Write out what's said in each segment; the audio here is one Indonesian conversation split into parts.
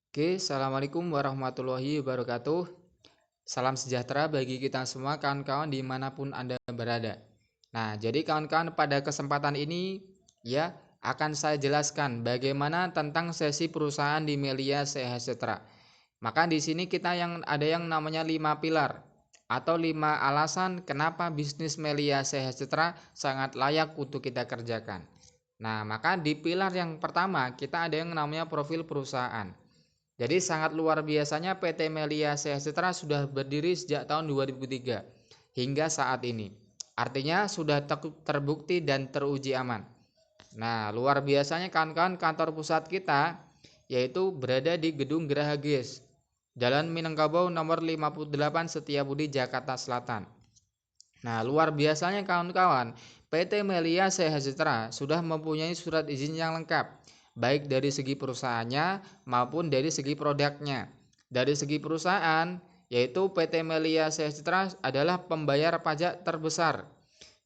Oke, Assalamualaikum warahmatullahi wabarakatuh. Salam sejahtera bagi kita semua kawan-kawan dimanapun Anda berada. Nah, jadi kawan-kawan pada kesempatan ini ya akan saya jelaskan bagaimana tentang sesi perusahaan di Melia Sejahtera. Maka di sini kita ada yang namanya 5 pilar atau 5 alasan kenapa bisnis Melia Sejahtera sangat layak untuk kita kerjakan. Nah, maka di pilar yang pertama kita ada yang namanya profil perusahaan. Jadi sangat luar biasanya PT Melia Sejahtera sudah berdiri sejak tahun 2003 hingga saat ini. Artinya sudah terbukti dan teruji aman. Nah, luar biasanya kawan-kawan kantor pusat kita yaitu berada di Gedung Geraha GES, Jalan Minangkabau nomor 58 Setiabudi, Jakarta Selatan. Nah, luar biasanya kawan-kawan, PT Melia Sejahtera sudah mempunyai surat izin yang lengkap, baik dari segi perusahaannya maupun dari segi produknya. Dari segi perusahaan, yaitu PT Melia Sejahtera adalah pembayar pajak terbesar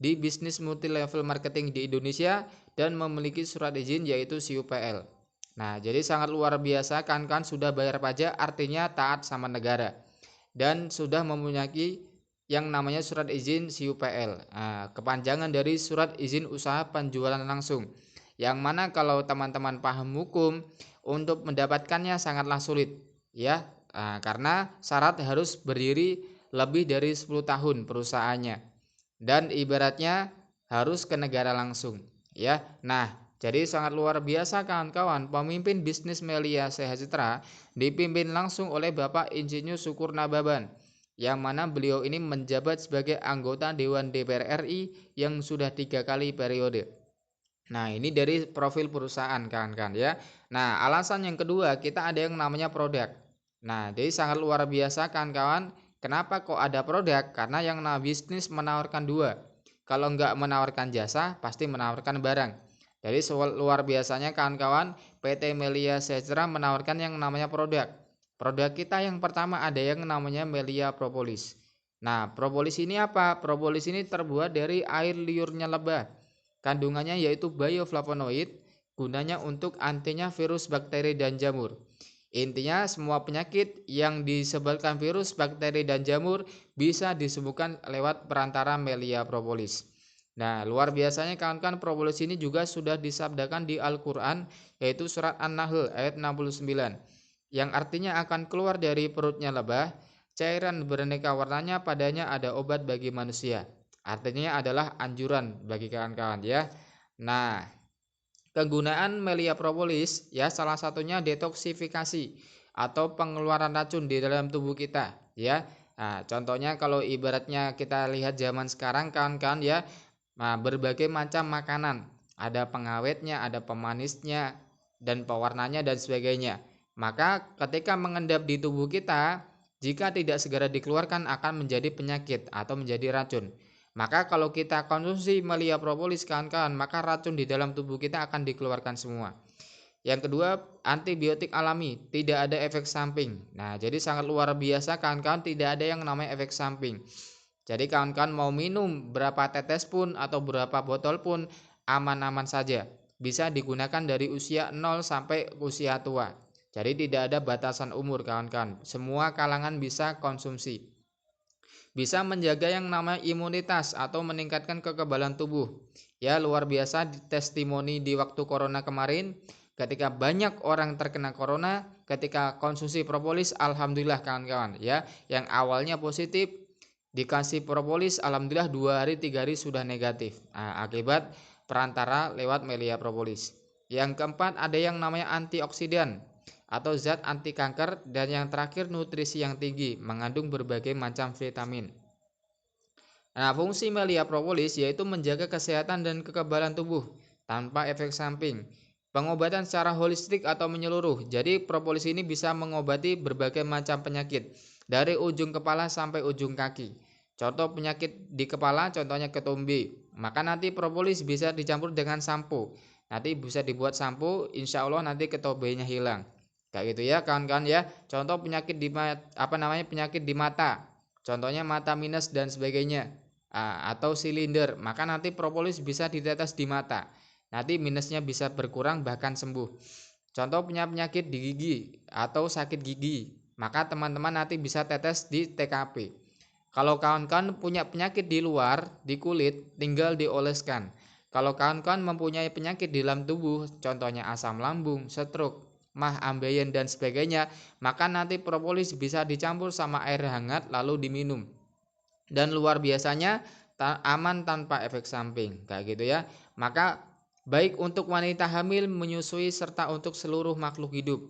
di bisnis multi level marketing di Indonesia dan memiliki surat izin yaitu CUPL. Nah, jadi sangat luar biasa kan sudah bayar pajak artinya taat sama negara dan sudah mempunyai yang namanya surat izin CUPL. Nah, kepanjangan dari surat izin usaha penjualan langsung. Yang mana kalau teman-teman paham hukum untuk mendapatkannya sangatlah sulit, ya. Karena syarat harus berdiri lebih dari 10 tahun perusahaannya dan ibaratnya harus ke negara langsung, ya. Nah, jadi sangat luar biasa kawan-kawan, pemimpin bisnis Melia Sejahtera dipimpin langsung oleh Bapak Insinyur Syukur Nababan, yang mana beliau ini menjabat sebagai anggota Dewan DPR RI yang sudah 3 kali periode. Nah, ini dari profil perusahaan kan ya. Nah, alasan yang kedua kita ada yang namanya produk. Nah, jadi sangat luar biasa kawan-kawan. Kenapa kok ada produk? Karena yang namanya bisnis menawarkan dua. Kalau nggak menawarkan jasa, pasti menawarkan barang. Jadi luar biasanya kawan-kawan, PT Melia Sejahtera menawarkan yang namanya produk. Produk kita yang pertama ada yang namanya Melia Propolis. Nah, propolis ini apa? Propolis ini terbuat dari air liurnya lebah. Kandungannya yaitu bioflavonoid, gunanya untuk antinya virus, bakteri, dan jamur. Intinya semua penyakit yang disebabkan virus, bakteri, dan jamur bisa disembuhkan lewat perantara Melia Propolis. Nah, luar biasanya kawan-kawan, propolis ini juga sudah disabdakan di Al-Quran, yaitu surat An-Nahl ayat 69, yang artinya akan keluar dari perutnya lebah, cairan beraneka warnanya, padanya ada obat bagi manusia. Artinya adalah anjuran bagi kawan-kawan ya. Nah, kegunaan Melia Propolis ya salah satunya detoksifikasi atau pengeluaran racun di dalam tubuh kita ya. Nah, contohnya kalau ibaratnya kita lihat zaman sekarang kawan-kawan ya, nah, berbagai macam makanan, ada pengawetnya, ada pemanisnya dan pewarnanya dan sebagainya. Maka ketika mengendap di tubuh kita, jika tidak segera dikeluarkan akan menjadi penyakit atau menjadi racun. Maka kalau kita konsumsi Melia Propolis kawan-kawan, maka racun di dalam tubuh kita akan dikeluarkan semua. Yang kedua, antibiotik alami, tidak ada efek samping. Nah, jadi sangat luar biasa kawan-kawan, tidak ada yang namanya efek samping. Jadi kawan-kawan mau minum berapa tetes pun atau berapa botol pun aman-aman saja. Bisa digunakan dari usia 0 sampai usia tua. Jadi tidak ada batasan umur kawan-kawan. Semua kalangan bisa konsumsi. Bisa menjaga yang namanya imunitas atau meningkatkan kekebalan tubuh. Ya, luar biasa testimoni di waktu corona kemarin, ketika banyak orang terkena corona, ketika konsumsi propolis, alhamdulillah kawan-kawan ya, yang awalnya positif dikasih propolis, alhamdulillah 2 hari 3 hari sudah negatif. Nah, akibat perantara lewat Melia Propolis. Yang keempat ada yang namanya antioksidan atau zat anti kanker, dan yang terakhir nutrisi yang tinggi, mengandung berbagai macam vitamin. Nah, fungsi Melia Propolis yaitu menjaga kesehatan dan kekebalan tubuh tanpa efek samping. Pengobatan secara holistik atau menyeluruh. Jadi propolis ini bisa mengobati berbagai macam penyakit dari ujung kepala sampai ujung kaki. Contoh penyakit di kepala contohnya ketumbi. Maka nanti propolis bisa dicampur dengan sampo. Nanti bisa dibuat sampo, insya Allah nanti ketombenya hilang. Kayak gitu ya kawan-kawan ya. Contoh penyakit di penyakit di mata. Contohnya mata minus dan sebagainya. Atau silinder, maka nanti propolis bisa ditetes di mata. Nanti minusnya bisa berkurang bahkan sembuh. Contoh punya penyakit di gigi atau sakit gigi, maka teman-teman nanti bisa tetes di TKP. Kalau kawan-kawan punya penyakit di luar, di kulit, tinggal dioleskan. Kalau kawan-kawan mempunyai penyakit di dalam tubuh, contohnya asam lambung, stroke, mah ambeien dan sebagainya, maka nanti propolis bisa dicampur sama air hangat lalu diminum. Dan luar biasanya aman tanpa efek samping, kayak gitu ya. Maka baik untuk wanita hamil, menyusui, serta untuk seluruh makhluk hidup.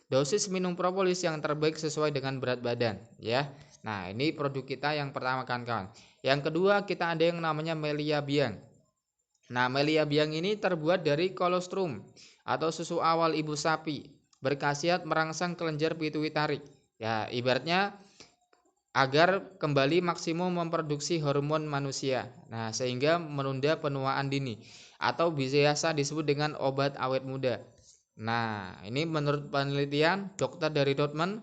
Dosis minum propolis yang terbaik sesuai dengan berat badan, ya. Nah, ini produk kita yang pertama kawan-kawan. Yang kedua, kita ada yang namanya Melia Biang. Nah, Melia Biang ini terbuat dari kolostrum atau susu awal ibu sapi, berkhasiat merangsang kelenjar pituitari. Ya, ibaratnya agar kembali maksimum memproduksi hormon manusia. Nah, sehingga menunda penuaan dini atau biasa disebut dengan obat awet muda. Nah, ini menurut penelitian dokter dari Dortmund,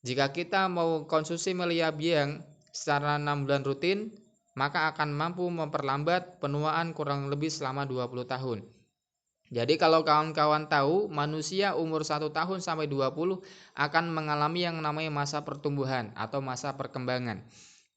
jika kita mau konsumsi Melia Biang secara 6 bulan rutin, maka akan mampu memperlambat penuaan kurang lebih selama 20 tahun. Jadi kalau kawan-kawan tahu, manusia umur 1 tahun sampai 20 akan mengalami yang namanya masa pertumbuhan atau masa perkembangan.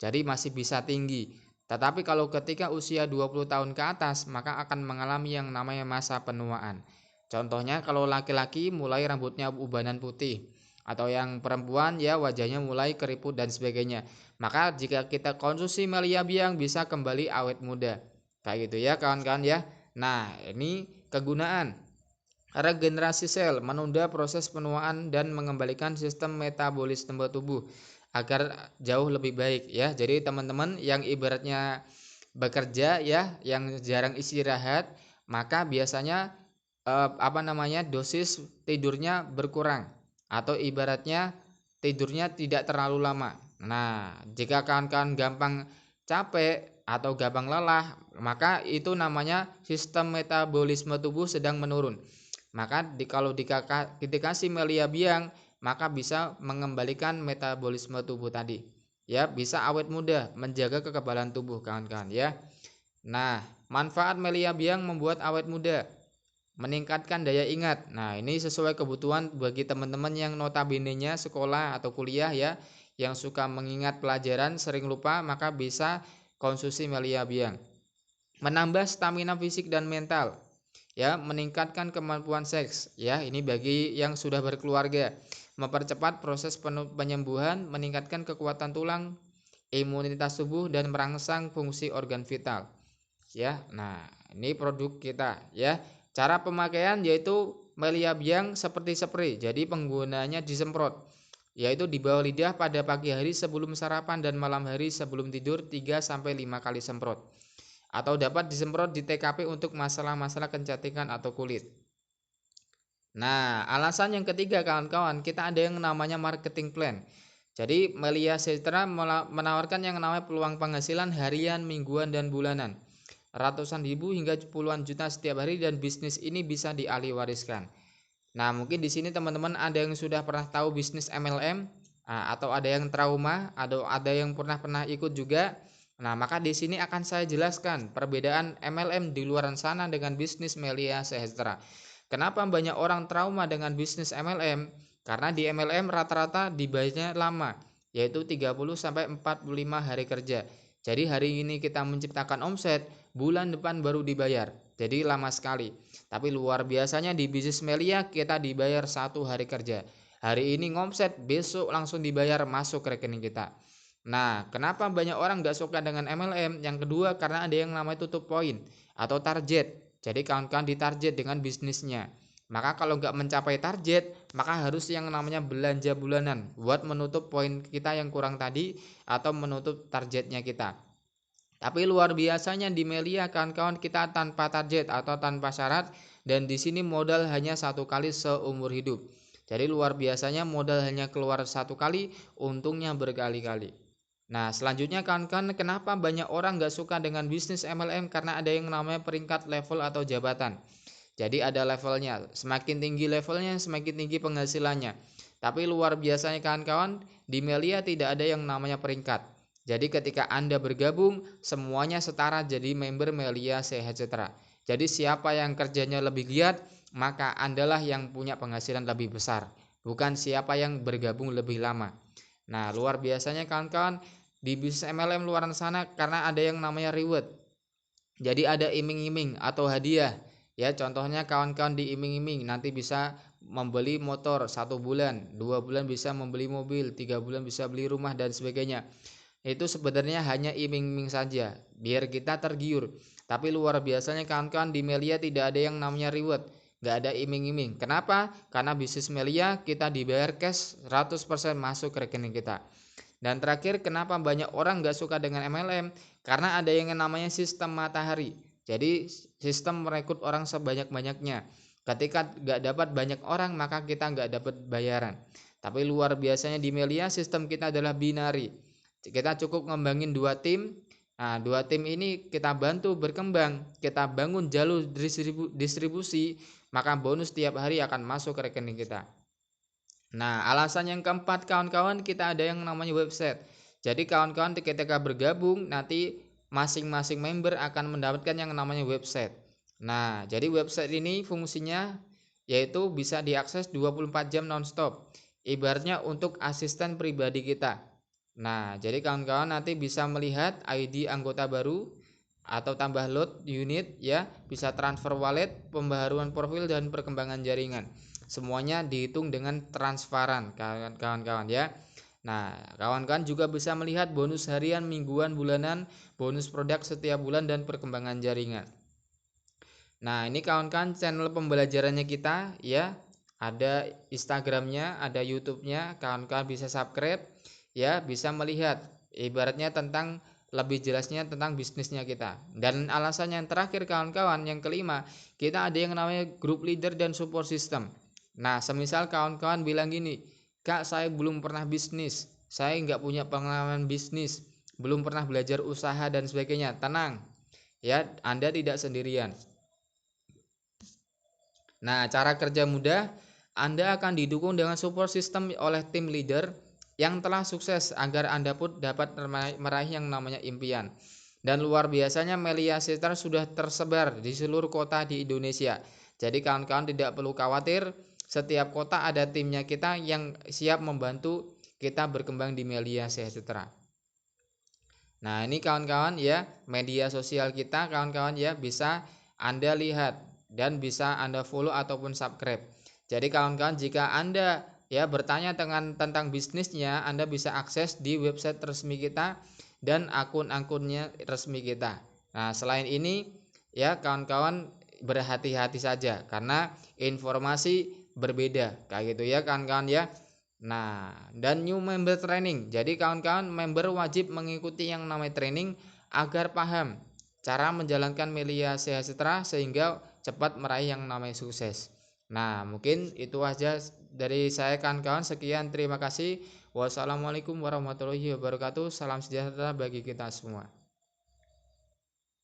Jadi masih bisa tinggi. Tetapi kalau ketika usia 20 tahun ke atas, maka akan mengalami yang namanya masa penuaan. Contohnya kalau laki-laki mulai rambutnya ubanan putih, atau yang perempuan ya wajahnya mulai keriput dan sebagainya. Maka jika kita konsumsi Melia Biang bisa kembali awet muda. Kayak gitu ya kawan-kawan ya. Nah, ini kegunaan regenerasi sel, menunda proses penuaan dan mengembalikan sistem metabolisme tubuh agar jauh lebih baik ya. Jadi teman-teman yang ibaratnya bekerja ya, yang jarang istirahat, maka biasanya dosis tidurnya berkurang atau ibaratnya tidurnya tidak terlalu lama. Nah, jika kawan-kawan gampang capek atau gampang lelah, maka itu namanya sistem metabolisme tubuh sedang menurun. Maka kalau dikasih Melia Biang, maka bisa mengembalikan metabolisme tubuh tadi. Ya, bisa awet muda, menjaga kekebalan tubuh kawan-kawan ya. Nah, manfaat Melia Biang membuat awet muda, meningkatkan daya ingat. Nah, ini sesuai kebutuhan bagi teman-teman yang notabene-nya sekolah atau kuliah ya, yang suka mengingat pelajaran sering lupa, maka bisa konsumsi Melia Biang. Menambah stamina fisik dan mental. Ya, meningkatkan kemampuan seks. Ya, ini bagi yang sudah berkeluarga. Mempercepat proses penyembuhan, meningkatkan kekuatan tulang, imunitas tubuh dan merangsang fungsi organ vital. Ya, nah ini produk kita ya. Cara pemakaian yaitu Melia Biang seperti spray. Jadi penggunaannya disemprot, yaitu di bawah lidah pada pagi hari sebelum sarapan dan malam hari sebelum tidur 3-5 kali semprot. Atau dapat disemprot di TKP untuk masalah-masalah kecantikan atau kulit. Nah, alasan yang ketiga kawan-kawan, kita ada yang namanya marketing plan. Jadi Melia Sejahtera menawarkan yang namanya peluang penghasilan harian, mingguan, dan bulanan. Ratusan ribu hingga puluhan juta setiap hari dan bisnis ini bisa dialih wariskan. Nah, mungkin di sini teman-teman ada yang sudah pernah tahu bisnis MLM, atau ada yang trauma, atau ada yang pernah ikut juga. Nah, maka di sini akan saya jelaskan perbedaan MLM di luar sana dengan bisnis Melia Sejahtera. Kenapa banyak orang trauma dengan bisnis MLM? Karena di MLM rata-rata dibayarnya lama, yaitu 30-45 hari kerja. Jadi hari ini kita menciptakan omset, bulan depan baru dibayar. Jadi lama sekali. Tapi luar biasanya di bisnis Melia kita dibayar 1 hari kerja. Hari ini ngomset, besok langsung dibayar masuk ke rekening kita. Nah, kenapa banyak orang gak suka dengan MLM? Yang kedua, karena ada yang namanya tutup poin atau target. Jadi kawan-kawan ditarget dengan bisnisnya. Maka kalau nggak mencapai target, maka harus yang namanya belanja bulanan buat menutup poin kita yang kurang tadi atau menutup targetnya kita. Tapi luar biasanya di Melia kawan-kawan kita tanpa target atau tanpa syarat, dan di sini modal hanya 1 kali seumur hidup. Jadi luar biasanya modal hanya keluar 1 kali, untungnya berkali-kali. Nah, selanjutnya kawan-kawan, kenapa banyak orang nggak suka dengan bisnis MLM? Karena ada yang namanya peringkat level atau jabatan. Jadi ada levelnya, semakin tinggi levelnya semakin tinggi penghasilannya. Tapi luar biasanya kawan-kawan, di Melia tidak ada yang namanya peringkat. Jadi ketika Anda bergabung, semuanya setara jadi member Melia Sejahtera. Jadi siapa yang kerjanya lebih giat, maka Andalah yang punya penghasilan lebih besar, bukan siapa yang bergabung lebih lama. Nah, luar biasanya kawan-kawan di bisnis MLM luar sana karena ada yang namanya reward. Jadi ada iming-iming atau hadiah. Ya, contohnya kawan-kawan diiming-iming nanti bisa membeli motor 1 bulan, 2 bulan bisa membeli mobil, 3 bulan bisa beli rumah dan sebagainya. Itu sebenarnya hanya iming-iming saja, biar kita tergiur. Tapi luar biasanya kawan-kawan di Melia tidak ada yang namanya reward, nggak ada iming-iming. Kenapa? Karena bisnis Melia kita dibayar cash 100% masuk ke rekening kita. Dan terakhir, kenapa banyak orang nggak suka dengan MLM? Karena ada yang namanya sistem matahari. Jadi sistem merekrut orang sebanyak-banyaknya. Ketika nggak dapat banyak orang, maka kita nggak dapat bayaran. Tapi luar biasanya di Melia sistem kita adalah binari. Kita cukup ngembangin 2 tim. Nah, 2 tim ini kita bantu berkembang, kita bangun jalur distribusi, maka bonus tiap hari akan masuk ke rekening kita. Nah, alasan yang keempat kawan-kawan, kita ada yang namanya website. Jadi kawan-kawan ketika bergabung nanti masing-masing member akan mendapatkan yang namanya website. Nah, jadi website ini fungsinya yaitu bisa diakses 24 jam nonstop. Ibaratnya untuk asisten pribadi kita. Nah, jadi kawan-kawan nanti bisa melihat ID anggota baru atau tambah load unit ya, bisa transfer wallet, pembaharuan profil dan perkembangan jaringan. Semuanya dihitung dengan transparan kawan-kawan ya. Nah, kawan-kawan juga bisa melihat bonus harian, mingguan, bulanan, bonus produk setiap bulan dan perkembangan jaringan. Nah, ini kawan-kawan channel pembelajarannya kita ya. Ada Instagramnya, ada YouTube-nya, kawan-kawan bisa subscribe ya, bisa melihat ibaratnya tentang lebih jelasnya tentang bisnisnya kita. Dan alasan yang terakhir kawan-kawan, yang kelima, kita ada yang namanya group leader dan support system. Nah, semisal kawan-kawan bilang gini, Kak, saya belum pernah bisnis, saya nggak punya pengalaman bisnis, belum pernah belajar usaha dan sebagainya. Tenang, ya, Anda tidak sendirian. Nah, cara kerja mudah, Anda akan didukung dengan support system oleh tim leader yang telah sukses agar Anda pun dapat meraih yang namanya impian. Dan luar biasanya Melia Sister sudah tersebar di seluruh kota di Indonesia. Jadi kawan-kawan tidak perlu khawatir, setiap kota ada timnya kita yang siap membantu kita berkembang di Melia Sejahtera. Nah, ini kawan-kawan ya, media sosial kita kawan-kawan ya, bisa Anda lihat dan bisa Anda follow ataupun subscribe. Jadi kawan-kawan, jika Anda ya bertanya tentang bisnisnya, Anda bisa akses di website resmi kita dan akun-akunnya resmi kita. Nah, selain ini ya kawan-kawan, berhati-hati saja karena informasi berbeda kayak gitu ya kawan-kawan ya. Nah, dan new member training. Jadi kawan-kawan, member wajib mengikuti yang namanya training agar paham cara menjalankan Melia Sejahtera sehingga cepat meraih yang namanya sukses. Nah, mungkin itu aja dari saya kawan-kawan. Sekian, terima kasih. Wassalamualaikum warahmatullahi wabarakatuh. Salam sejahtera bagi kita semua.